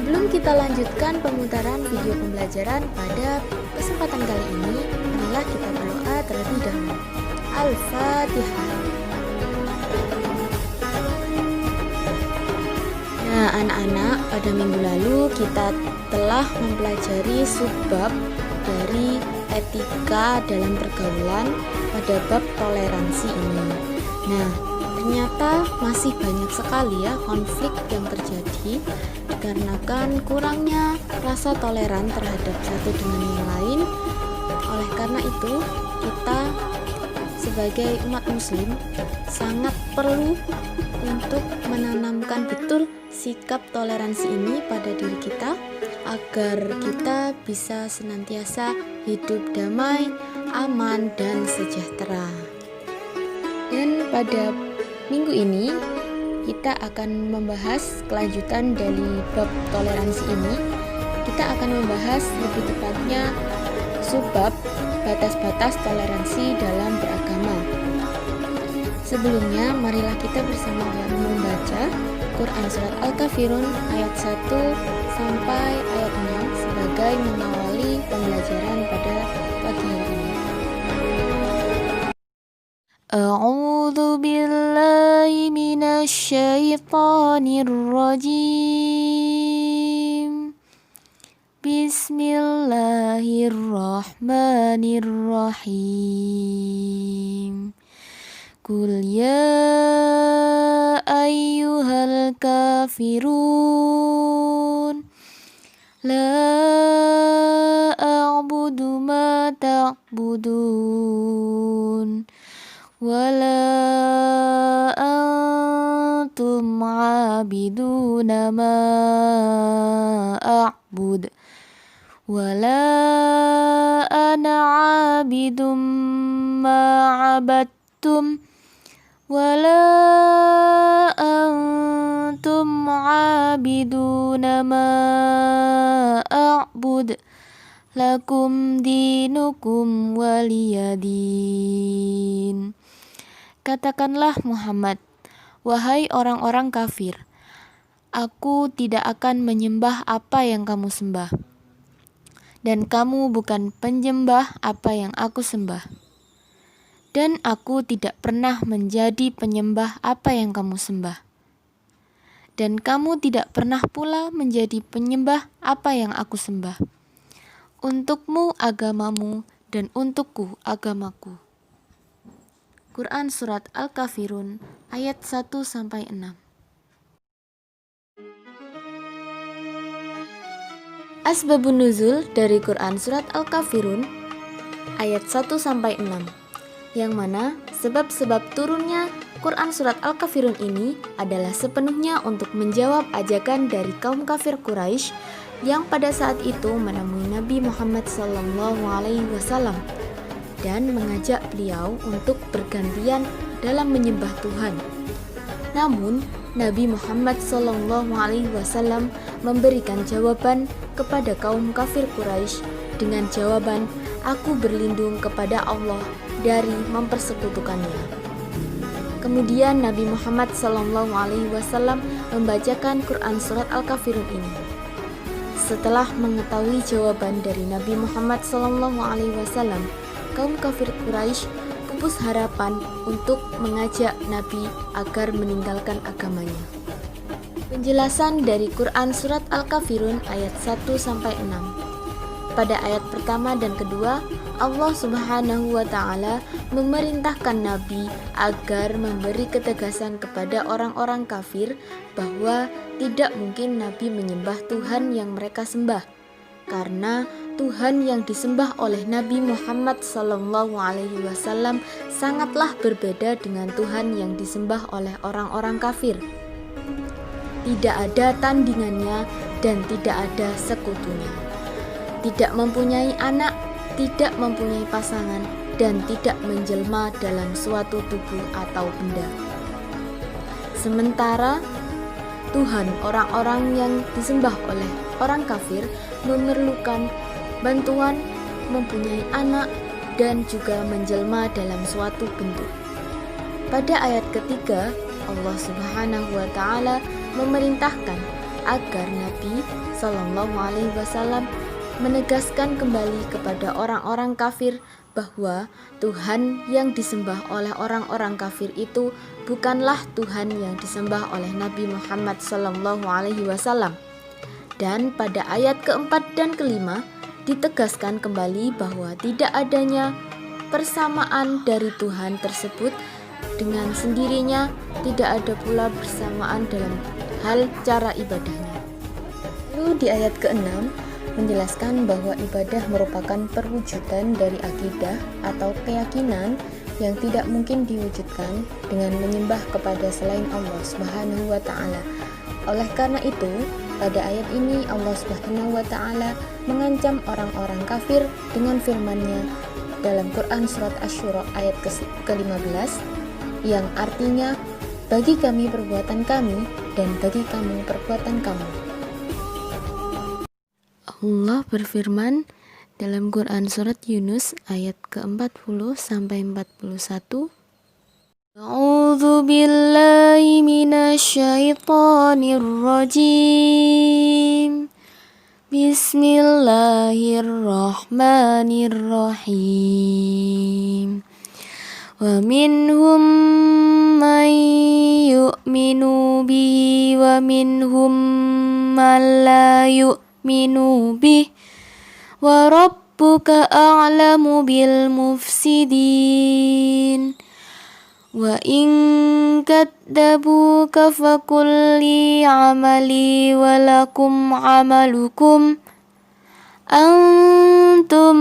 Sebelum kita lanjutkan pemutaran video pembelajaran pada kesempatan kali ini, marilah kita berdoa terlebih dahulu. Al-Fatihah. Nah, anak-anak, pada minggu lalu kita telah mempelajari subbab dari etika dalam pergaulan pada bab toleransi ini. Nah, ternyata masih banyak sekali ya konflik yang terjadi dikarenakan kurangnya rasa toleran terhadap satu dengan yang lain. Oleh karena itu, kita sebagai umat muslim sangat perlu untuk menanamkan betul sikap toleransi ini pada diri kita agar kita bisa senantiasa hidup damai, aman, dan sejahtera. Dan pada minggu ini kita akan membahas kelanjutan dari bab toleransi ini. Kita akan membahas lebih tepatnya subbab batas-batas toleransi dalam beragama. Sebelumnya, marilah kita bersama-sama membaca Quran Surat Al-Kafirun ayat 1 sampai ayat 6 sebagai mengawali pembelajaran pada pagi hari ini. A'udzu billahi minasy syaithanir rajim. Bismillahirrahmanirrahim. Qul ya ayyuhal kafirun la a'budu ma ta'budun wala antum 'abiduna ma a'bud wala ana 'abidum ma 'abadtum wala antum 'abiduna ma a'bud lakum dinukum waliyadin. Katakanlah Muhammad, wahai orang-orang kafir, aku tidak akan menyembah apa yang kamu sembah, dan kamu bukan penyembah apa yang aku sembah. Dan aku tidak pernah menjadi penyembah apa yang kamu sembah. Dan kamu tidak pernah pula menjadi penyembah apa yang aku sembah. Untukmu agamamu dan untukku agamaku. Quran Surat Al-Kafirun ayat 1-6. Asbabun nuzul dari Quran Surat Al-Kafirun ayat 1-6, yang mana sebab-sebab turunnya Quran Surat Al-Kafirun ini adalah sepenuhnya untuk menjawab ajakan dari kaum kafir Quraisy yang pada saat itu menemui Nabi Muhammad SAW dan mengajak beliau untuk bergantian dalam menyembah Tuhan. Namun, Nabi Muhammad SAW memberikan jawaban kepada kaum kafir Quraisy dengan jawaban, "Aku berlindung kepada Allah dari mempersekutukannya." Kemudian Nabi Muhammad SAW membacakan Quran Surat Al-Kafirun ini. Setelah mengetahui jawaban dari Nabi Muhammad SAW, kaum kafir Quraisy pupus harapan untuk mengajak Nabi agar meninggalkan agamanya. Penjelasan dari Quran Surat Al-Kafirun ayat 1-6. Pada ayat pertama dan kedua, Allah Subhanahu wa Ta'ala memerintahkan Nabi agar memberi ketegasan kepada orang-orang kafir bahwa tidak mungkin Nabi menyembah Tuhan yang mereka sembah, karena Tuhan yang disembah oleh Nabi Muhammad SAW sangatlah berbeda dengan Tuhan yang disembah oleh orang-orang kafir. Tidak ada tandingannya dan tidak ada sekutunya. Tidak mempunyai anak, tidak mempunyai pasangan, dan tidak menjelma dalam suatu tubuh atau benda. Sementara Tuhan orang-orang yang disembah oleh orang kafir memerlukan bantuan, mempunyai anak, dan juga menjelma dalam suatu bentuk. Pada ayat ketiga, Allah Subhanahu wa Ta'ala memerintahkan agar Nabi Shallallahu Alaihi Wasallam menegaskan kembali kepada orang-orang kafir bahwa Tuhan yang disembah oleh orang-orang kafir itu bukanlah Tuhan yang disembah oleh Nabi Muhammad Shallallahu Alaihi Wasallam. Dan pada ayat keempat dan kelima ditegaskan kembali bahwa tidak adanya persamaan dari Tuhan tersebut dengan sendirinya, tidak ada pula bersamaan dalam hal cara ibadahnya. Lalu di ayat ke-6 menjelaskan bahwa ibadah merupakan perwujudan dari akidah atau keyakinan yang tidak mungkin diwujudkan dengan menyembah kepada selain Allah Subhanahu wa taala. Oleh karena itu, pada ayat ini Allah Subhanahu wa taala mengancam orang-orang kafir dengan firman-Nya dalam Quran surat Asy-Syura ayat ke-15 yang artinya, bagi kami perbuatan kami dan bagi kamu perbuatan kamu. Allah berfirman dalam Quran surat Yunus ayat ke-40 sampai 41. A'udzu billahi minasyaitonir rajim. Bismillahirrahmanirrahim. Wa minhum man yu'minu bihi wa minhum man la yu'minu bihi wa rabbuka a'lamu bil mufsidin. Wa in kadzabuka faqul li amali wa lakum amalukum antum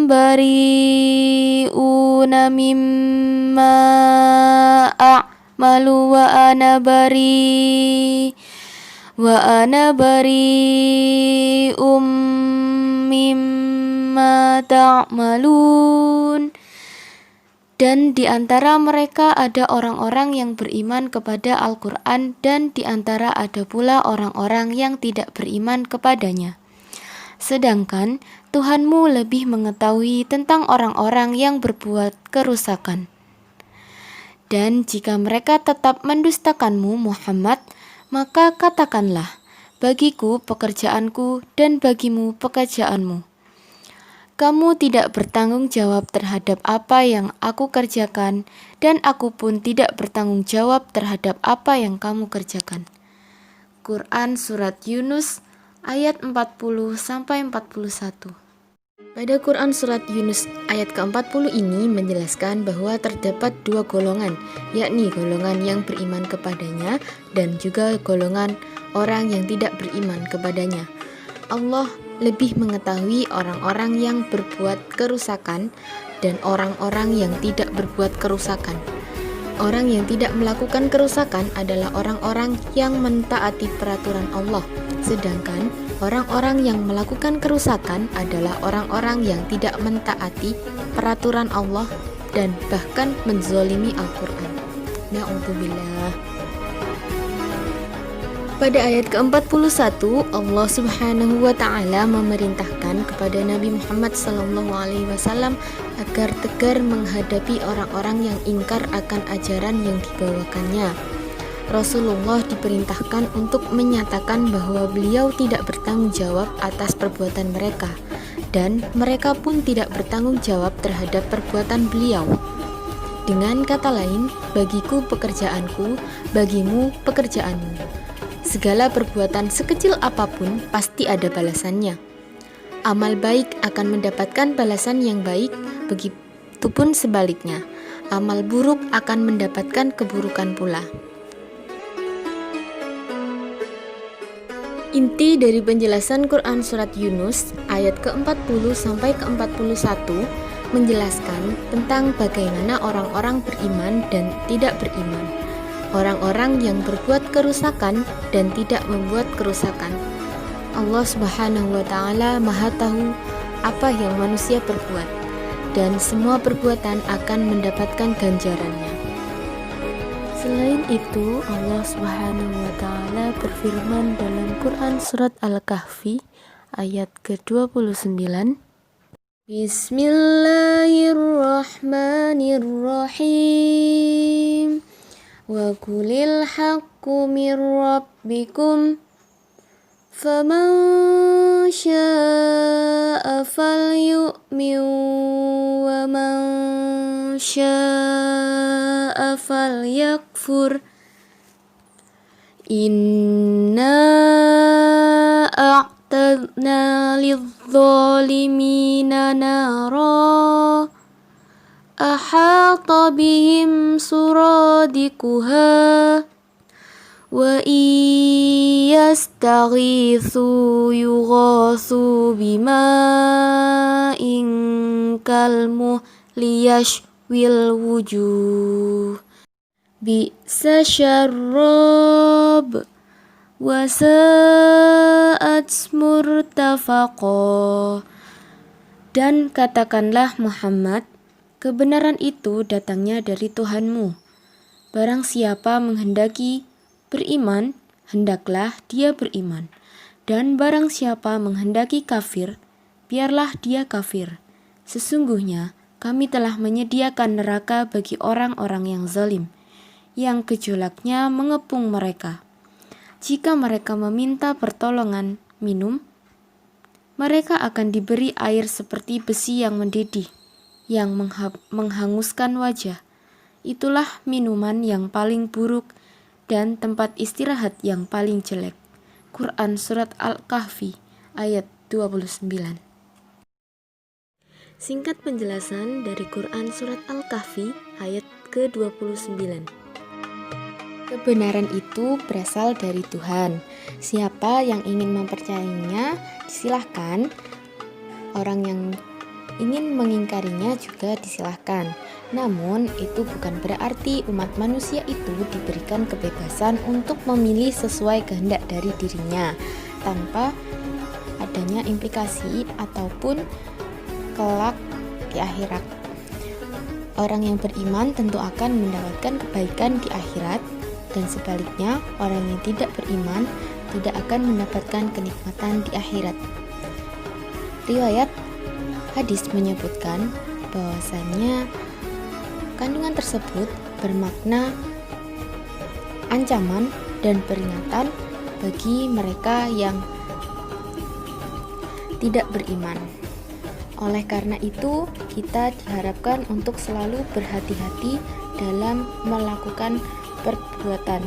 bari'una mimma a'malu wa ana bari'um mimma ta'malun. Dan di antara mereka ada orang-orang yang beriman kepada Al-Quran dan di antara ada pula orang-orang yang tidak beriman kepadanya. Sedangkan Tuhanmu lebih mengetahui tentang orang-orang yang berbuat kerusakan. Dan jika mereka tetap mendustakanmu Muhammad, maka katakanlah, bagiku pekerjaanku dan bagimu pekerjaanmu. Kamu tidak bertanggung jawab terhadap apa yang aku kerjakan, dan aku pun tidak bertanggung jawab terhadap apa yang kamu kerjakan. Quran Surat Yunus ayat 40-41. Pada Quran Surat Yunus ayat ke-40 ini menjelaskan bahwa terdapat dua golongan, yakni golongan yang beriman kepadanya dan juga golongan orang yang tidak beriman kepadanya. Allah lebih mengetahui orang-orang yang berbuat kerusakan dan orang-orang yang tidak berbuat kerusakan. Orang yang tidak melakukan kerusakan adalah orang-orang yang mentaati peraturan Allah, sedangkan orang-orang yang melakukan kerusakan adalah orang-orang yang tidak mentaati peraturan Allah dan bahkan menzolimi Al-Quran. Na'udzubillah. Pada ayat ke-41, Allah Subhanahu wa taala memerintahkan kepada Nabi Muhammad SAW agar tegar menghadapi orang-orang yang ingkar akan ajaran yang dibawakannya. Rasulullah diperintahkan untuk menyatakan bahwa beliau tidak bertanggung jawab atas perbuatan mereka, dan mereka pun tidak bertanggung jawab terhadap perbuatan beliau. Dengan kata lain, bagiku pekerjaanku, bagimu pekerjaanmu. Segala perbuatan sekecil apapun pasti ada balasannya. Amal baik akan mendapatkan balasan yang baik, begitupun sebaliknya. Amal buruk akan mendapatkan keburukan pula. Inti dari penjelasan Quran Surat Yunus ayat ke-40 sampai ke-41 menjelaskan tentang bagaimana orang-orang beriman dan tidak beriman. Orang-orang yang berbuat kerusakan dan tidak membuat kerusakan. Allah Subhanahu wa taala Maha tahu apa yang manusia perbuat, dan semua perbuatan akan mendapatkan ganjarannya. Selain itu, Allah Subhanahu wa taala berfirman dalam Quran surat Al-Kahfi ayat ke-29. Bismillahirrahmanirrahim. Wa qulil haqqu mir rabbikum فَمَنْ شَاءَ فَلْيُؤْمِنْ وَمَنْ شَاءَ فَلْيَكْفُرْ إِنَّا أَعْتَدْنَا لِلظَّالِمِينَ نَارًا أَحَاطَ بِهِمْ سُرَادِقُهَا وَإِنْ يَسْتَغِيثُوا يُغَاثُوا بِمَاءٍ كَالْمُهْلِ يَشْوِي الْوُجُوهَ بِئْسَ الشَّرَابُ وَسَاءَتْ مُرْتَفَقًا. Dan katakanlah Muhammad, kebenaran itu datangnya dari Tuhanmu. Barang siapa menghendaki beriman, hendaklah dia beriman. Dan barang siapa menghendaki kafir, biarlah dia kafir. Sesungguhnya kami telah menyediakan neraka bagi orang-orang yang zalim, yang gejolaknya mengepung mereka. Jika mereka meminta pertolongan minum, mereka akan diberi air seperti besi yang mendidih, yang menghanguskan wajah. Itulah minuman yang paling buruk dan tempat istirahat yang paling jelek. Quran Surat Al-Kahfi ayat 29. Singkat penjelasan dari Quran Surat Al-Kahfi ayat ke-29. Kebenaran itu berasal dari Tuhan. Siapa yang ingin mempercayainya, disilahkan. Orang yang ingin mengingkarinya juga disilahkan. Namun, itu bukan berarti umat manusia itu diberikan kebebasan untuk memilih sesuai kehendak dari dirinya, tanpa adanya implikasi ataupun kelak di akhirat. Orang yang beriman tentu akan mendapatkan kebaikan di akhirat, dan sebaliknya, orang yang tidak beriman tidak akan mendapatkan kenikmatan di akhirat. Riwayat hadis menyebutkan bahwasannya kandungan tersebut bermakna ancaman dan peringatan bagi mereka yang tidak beriman. Oleh karena itu, kita diharapkan untuk selalu berhati-hati dalam melakukan perbuatan